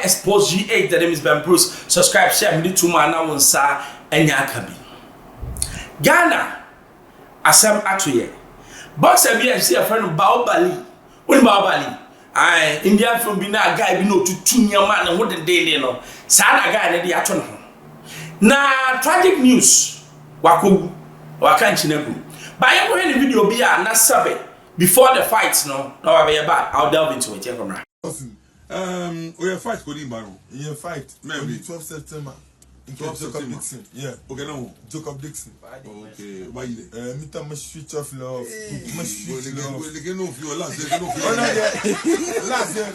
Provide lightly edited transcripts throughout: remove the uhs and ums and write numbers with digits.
Xposed GBA. The name is Ben Bruce. Subscribe, share, me to my now on sa Enyakabi. Ghana, Asam Atuye. Boxer be a friend of Bahubali. What Bahubali? I Indian from Bina guy, we know to 2 young man and what the day, you know. Sada guy, and the aton. Na tragic news. Waku, Wakanchinebu. But I am the video be a Nasabe before the fights, no, I'll delve into it. We have fight Colin Barrow. You fight maybe 12 September. 12 Jacob September. Dixon. Yeah. Okay, no. Jacob Dixon. Okay, why you? Meet my switch off love. My switch love. They can know you last. They can know you. Last year.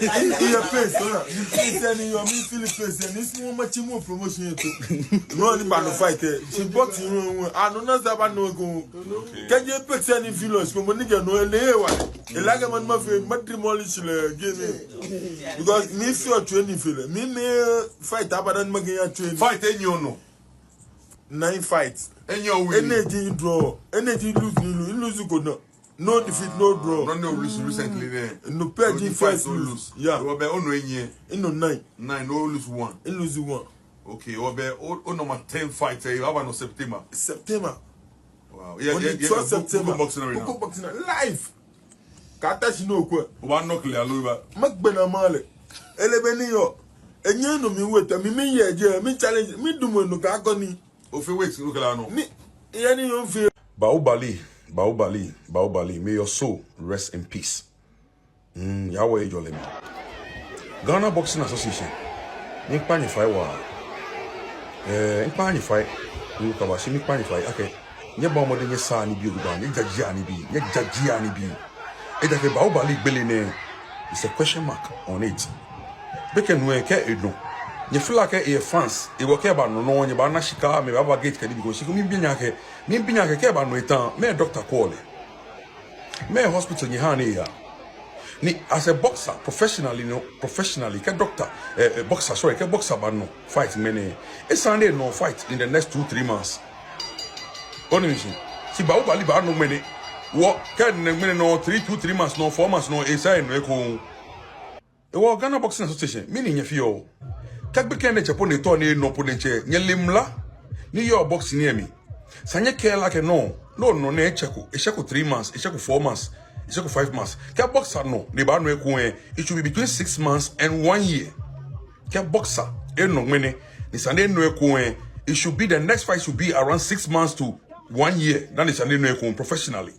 In your face, you face and you me feel face and it's more much more promotion to. No only about the fight. She bought you. I don't know that no go. Can you put any feelings? Come on, nigga, no one. The Lagaman Mafia, demolish the game. Because me feel training feel. Me fight up and make train. fight any you know. 9 fights. And your win. Energy draw. Energy lose you go no. No defeat, no draw. No lose recently there. No pay first lose. Yeah. You be on no in no 9. 9 no lose 1. In lose 1. Okay, you be on number 10 fight. You have no September. September. Wow. Yeah. 12 September. Boxing live. Kata shino kwa. One knuckle aluba. Makbena male. Elebeni yo. Enye no mi weta mi ye je mi challenge mi dumo no ka akoni. Ofe wait look la no. Mi yani yo feel. Bahubali, may your soul rest in peace. Yahweh Jolemi. Ghana Boxing Association. Nipanify wa. Nipanify. You kabashi nipanify. Okay. Nye ba mo de nye sa ni bi oduba, nye jajia ni bi, nye jajia ni bi. Eta ke Bahubali gbele it's a question mark on it. Beke nwe ke edno. Nye feel like a fans, e wo ke ba no no nye ba na shika me ba gate kadi because shiko mi binya ke ba no etan me doctor call me hospital nye ha ne ya ni as a boxer professionally ke doctor boxer sorry ke boxer ba no fight many e Sunday no fight in the next 2-3 months only si Bahubali ba no many wo ke many no 3 months no 4 months no e say no e ko e wo Ghana Boxing Association me ni nye fio kagbe kende chepo ne to ne no po ne che nye limla ni your boxing near me sanye ke like no na echeko 3 months echeko 4 months echeko 5 months ke boxer no ne ba no eku it should be between 6 months and 1 year ke boxer no mene ni sande no eku it should be the next fight should be around 6 months to 1 year that is sande no eku professionally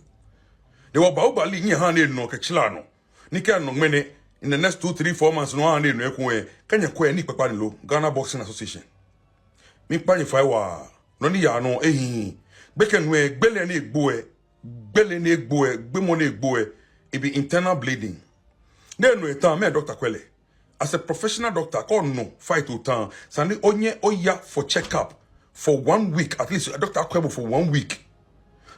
they were Bahubali nya ha ne no ke chila no ni ke no mene in the next 2-3-4 months no ha ne no eku kanya ko ni pepa ni lo Ghana Boxing Association mi pa ni fight wa no ni ya no ehin bekenwe gbele na egbo gbemo na egbo it be internal bleeding then no etan me doctor kwele as a professional doctor call no fight utan sandi onye oya for checkup for 1 week at least a doctor kwebo for 1 week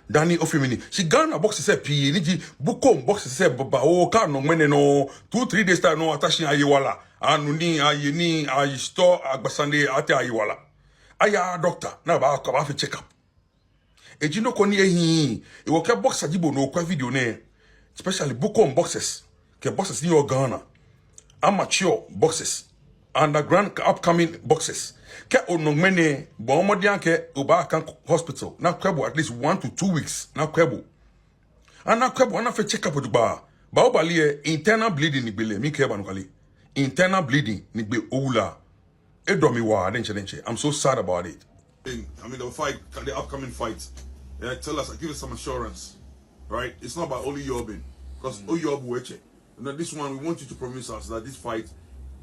Dani ofimini she Ghana box say pi niji bukom box say baba o ka no mene no 2-3 days time no attaching ayiwala anu ni ayini ayi store agbasande ate ayiwala aya doctor na ba ka ba fi check up ejino koni ehin e wo ke boxer jibo no kwa video ne especially bukom boxes ke boxes in your Ghana amateur boxes underground upcoming boxes ke onongmene bo modian ke oba kan hospital na kwebo at least 1 to 2 weeks na kwebo ana kwebo na fe check up duba Bahubali internal bleeding ni gbele mi ke ba no kale internal bleeding ni gbe owula edomi wa denche I'm so sad about it. I mean, the upcoming fight. Yeah, tell us, give us some assurance, right? It's not about only Yobin, because Oyob Weche. This one, we want you to promise us that this fight,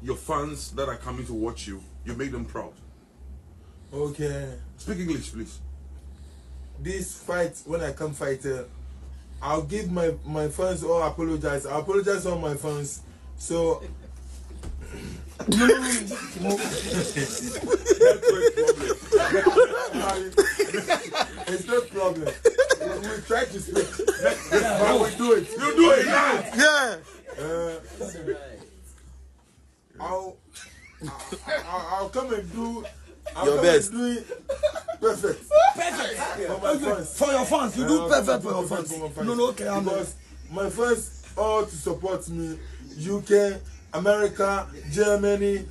your fans that are coming to watch you, you make them proud. Okay. Speak English, please. This fight, when I come fight, I'll give my fans all apologize. I apologize all my fans. So. It's no problem. We try to speak. But we do it. You do it. Yeah. I'll come and do your best. Do it perfect. For your fans, you do perfect for your fans. No, okay, because my fans all to support me. You can America, Germany,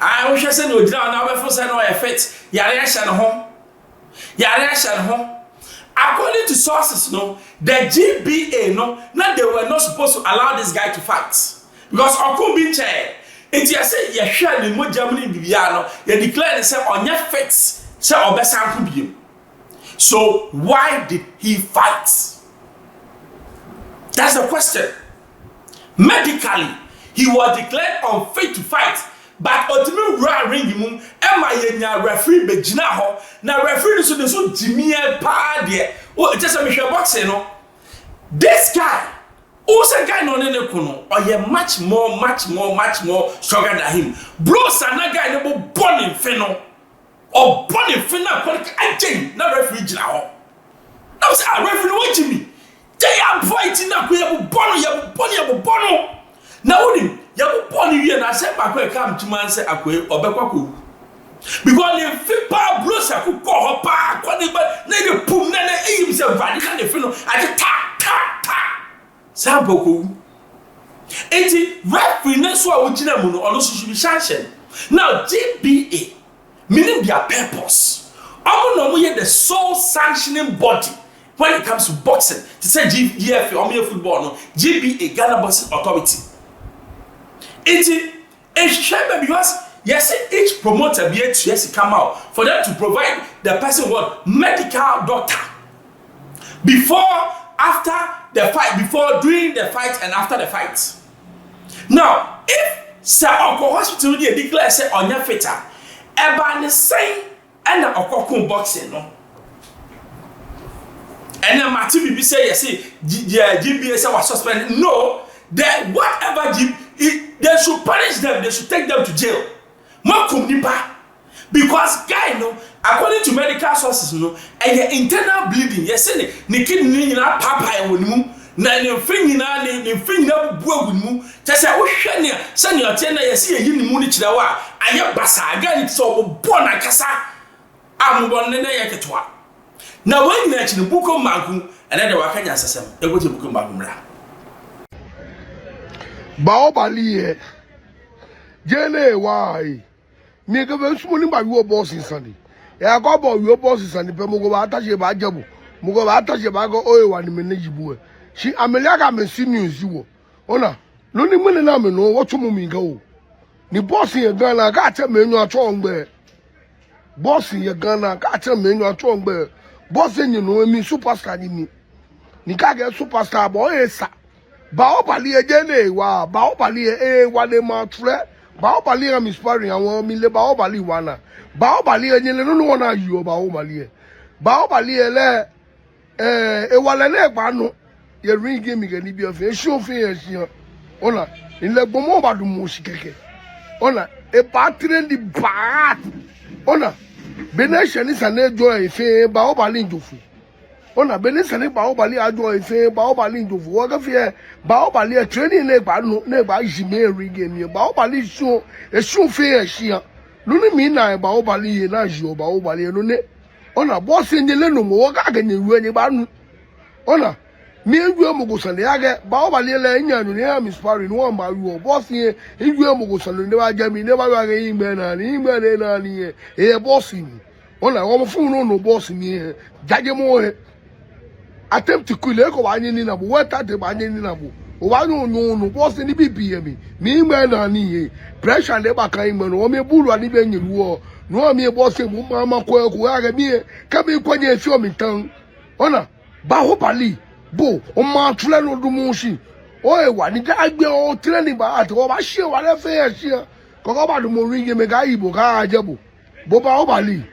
I wish I said no down now before say no effect. Yare shan home. According to sources, no, the GBA, no, they were not supposed to allow this guy to fight because Okun bin chair. It you say you share the mo Germany Bibiano, you declare say on your fit, say obesan ku. So why did he fight? That's the question. Medically, he was declared unfit to fight, but ultimately ring him. Emma yenya referee begina ho. Na referee so de so Jimmy pa de. Oh, just a Michelle boxing no. This guy, who's a guy no ne kuno, or ye much more stronger than him. Bro, sana guy no born in feno. Or born in feno I change na referee jina ho. Now say a referee no Jimmy. They are fighting na ko ye bono. Now him, you born here na say back come to man say akwe obekwa ko. Because the fipa blows a cook or pa, but they pum na aim say radical the film at ta. Sample. Eti referee na so a wujina mu no ono should be sanctioned. Now GBA meaning their purpose. Omo no the sole sanctioning body when it comes to boxing. To say GBA football no GBA Ghana Boxing Authority. It's shame because yes, each promoter be to come out for them to provide the person what medical doctor before, after the fight, before, during the fight, and after the fight. Now, if Sir Uncle Hospital they declare say on your fitter, about the same and the Okokun boxing, no. And then Martin Bibi say yes, GBA was suspended. No, that whatever they should punish them, they should take them to jail. Because guy no, according to medical sources no, and the internal bleeding, yes, ni kidney na papa e wonimu na ne mfin na bubu wonimu tese wo hwe ne se ne ote na yes ye yimu ni kira wa aye basa ga ni so bo na kasa ambo ne na ye ketwa na wani na chi ne buko manku ene de wakanya asasem e gote buko manku mra Bahubali jene why me go be sumoni ba wo boss insani e go bo wo boss insani pe mo go ba taje ba jabu mo go ba taje ba go oye wa ni me na jibu e shi amelia ga me si news wo ona no ni me na me no wo tumu mi ga o ni boss ye Ghana ga che me nyu ato ngbe boss ye Ghana ga che me nyu ato ngbe boss ye no mi superstar ni ka ga superstar bo e sa Bahubali jene wa Bahubali wa le ma tre Bahubali am inspiring awon mi le Bahubali wa na Bahubali nyele no wona yu Bahubali le wa le le gba no ye ring game ga ni bi ofe show fe ye sian ona ile gbomo ba du mo sikeke ona e ba trend di bad ona benation is an enjoy fe Bahubali njofu ona benison ni Bahubali ajo ife Bahubali njofu wo ga fe Bahubali training le gba no le gba jime ring game Bahubali show e show fe ye sian lu ni mi na Bahubali ye na jo Bahubali no ne ona boss nyele no mo wo ga ga nyewu ni ba nu ona mi ewu amugosan ya ga Bahubali le nya no ne am inspiring no ma wu boss ye ewu amugosan ne ba ja mi ne ba ga yin gbe na ni e boss ni ona wo mo fun no boss ni jaje mo attempt to kill ko ba nyi ni na bo weta de ba nyi ni na bo o wa no boss ni bibi mi me na ni pressure le ba kan me no o me bulu ani be nyiru o no me boss mu mama ko aga mi ka mi kwanye fi o mi tan ona Bahubali bo o ma tule no du mu shi o e wa ni da gbe o training ba ati o ba se wa le fe e se ko ba du mo ri ye me ga ibo ka ajebu bo Bahubali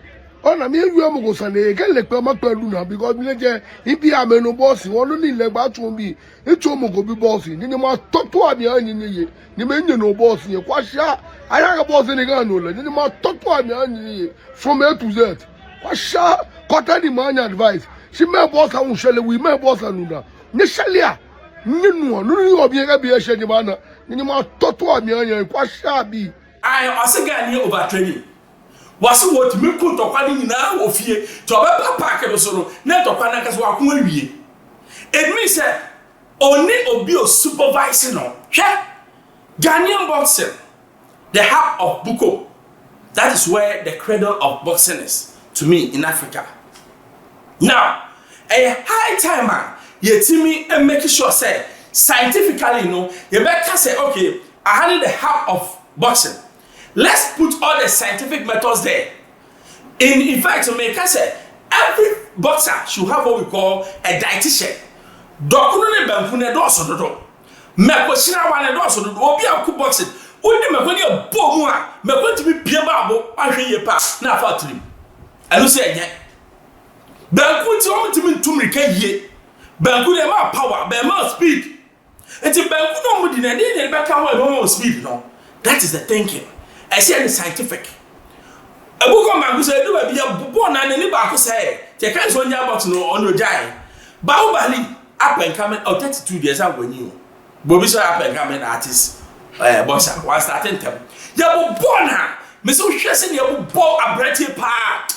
ona mi ewu am go sane ke le pe ma pelu na because mi le je ibi amenu boss won lo ni le gba tun bi etu mo go bi boss ni ma toto ami anyi ni ye ni me nye no boss ye kwa sha aya ka boss ni ga no le ni ma toto ami anyi ni ye from A to Z kwa sha kota ni man advice she me boss awun shele we me boss anu na ni shele a ni nu ni obi ga bi e she ni ma na ni ma toto ami anyi kwa sha bi I osega ni overtraining was what me put to kwani na ofie to ba park e so no na to kwana ka so akon awie it means that only obi o supervising no hwe Ghanaian boxing the heart of Buko, that is where the cradle of boxing is to me in Africa. Now a high timer yetimi and make sure say scientifically no you better say okay I handle the heart of boxing. Let's put all the scientific methods there. In fact, to make us say every boxer should have what we call a dietitian. Dokuno ne banku ne do so dodo. Meko shira wa ne do so dodo. Obi aku boxing. Odi meko ne bo mu a meko ti bi pie ba abo ahwe ye pa na afa trim. Anu se enye. Banku ti o mutimi ntumri ka yie. Banku ne ma power, be ma speed. Enti banku no mu di na ne be ka ho e mo speed no. That is the thinking. I say it's scientific. A book on my say do be a born and any back say, take us on your box no on your jai. Bahubali up and coming out 32 years out when you. Bobby so up and coming artist, bossa, one starting them. You were born her, Miss O'Shassin, you were born a bretty pa.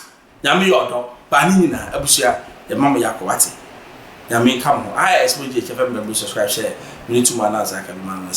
Yami your dog, Banina, Abusia, the Mama Yakwati. Yami come on, I expect you to subscribe, share. We need to manage like a man.